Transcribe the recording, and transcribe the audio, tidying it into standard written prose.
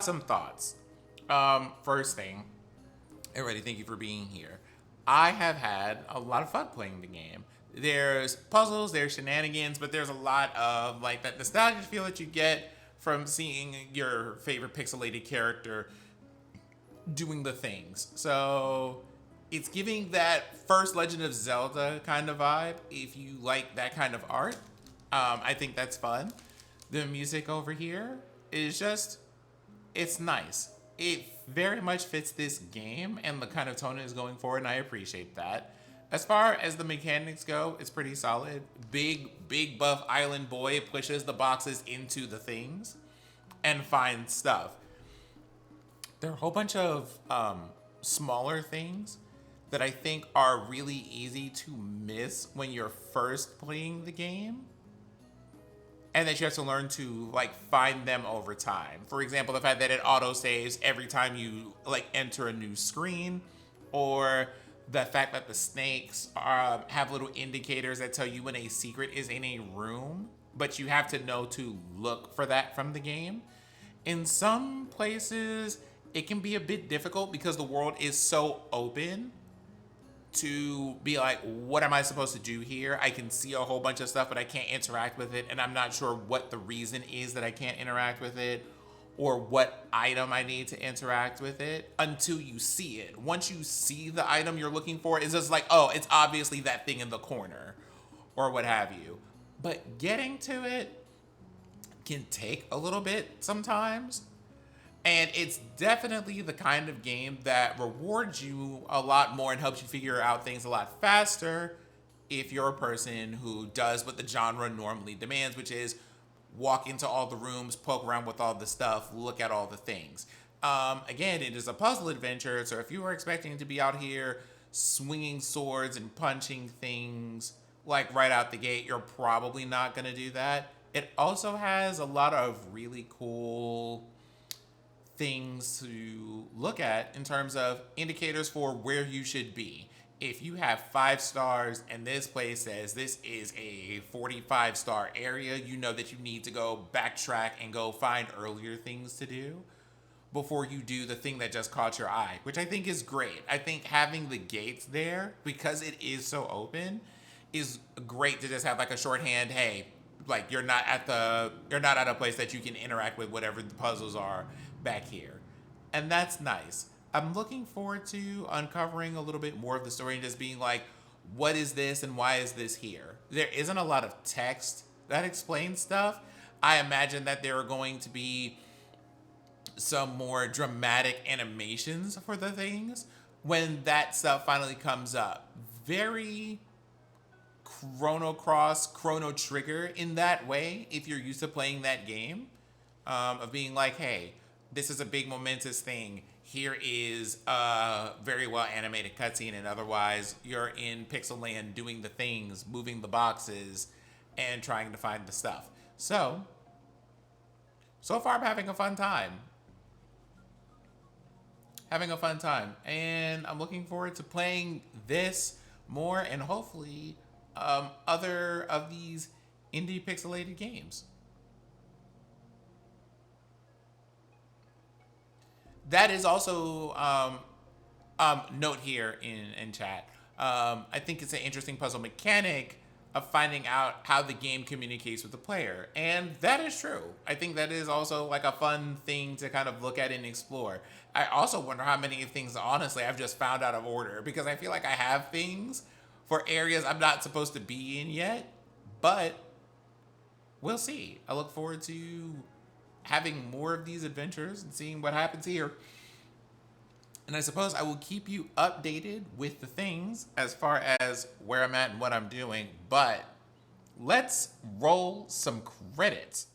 Some thoughts. First thing, everybody, thank you for being here. I have had a lot of fun playing the game. There's puzzles, there's shenanigans, but there's a lot of like that nostalgia feel that you get from seeing your favorite pixelated character doing the things. So it's giving that first Legend of Zelda kind of vibe. If you like that kind of art, I think that's fun. The music over here is just, it's nice. It very much fits this game and the kind of tone it is going for, and I appreciate that. As far as the mechanics go, it's pretty solid. Big buff island boy pushes the boxes into the things and finds stuff. There are a whole bunch of smaller things that I think are really easy to miss when you're first playing the game, and that you have to learn to like find them over time. For example, the fact that it auto saves every time you like enter a new screen, or the fact that the snakes have little indicators that tell you when a secret is in a room, but you have to know to look for that from the game. In some places, it can be a bit difficult because the world is so open to be like, what am I supposed to do here? I can see a whole bunch of stuff, but I can't interact with it, and I'm not sure what the reason is that I can't interact with it or what item I need to interact with it until you see it. Once you see the item you're looking for, it's just like, oh, it's obviously that thing in the corner or what have you. But getting to it can take a little bit sometimes. And it's definitely the kind of game that rewards you a lot more and helps you figure out things a lot faster if you're a person who does what the genre normally demands, which is walk into all the rooms, poke around with all the stuff, look at all the things. Again, it is a puzzle adventure, so if you were expecting to be out here swinging swords and punching things like right out the gate, you're probably not going to do that. It also has a lot of really cool things to look at in terms of indicators for where you should be. If you have 5 stars and this place says this is a 45-star area, you know that you need to go backtrack and go find earlier things to do before you do the thing that just caught your eye, which I think is great. I think having the gates there, because it is so open, is great to just have like a shorthand, hey, like you're not at a place that you can interact with whatever the puzzles are back here. And that's nice. I'm looking forward to uncovering a little bit more of the story and just being like, what is this and why is this here? There isn't a lot of text that explains stuff. I imagine that there are going to be some more dramatic animations for the things when that stuff finally comes up. Very Chrono Trigger in that way, if you're used to playing that game, of being like, hey, this is a big momentous thing. Here is a very well animated cutscene, and otherwise you're in Pixel Land doing the things, moving the boxes, and trying to find the stuff. So far I'm having a fun time. Having a fun time. And I'm looking forward to playing this more and hopefully other of these indie pixelated games. That is also note here in chat. I think it's an interesting puzzle mechanic of finding out how the game communicates with the player, and that is true. I think that is also like a fun thing to kind of look at and explore. I also wonder how many things, honestly, I've just found out of order because I feel like I have things for areas I'm not supposed to be in yet, but we'll see. I look forward to having more of these adventures and seeing what happens here. And I suppose I will keep you updated with the things as far as where I'm at and what I'm doing. But let's roll some credits.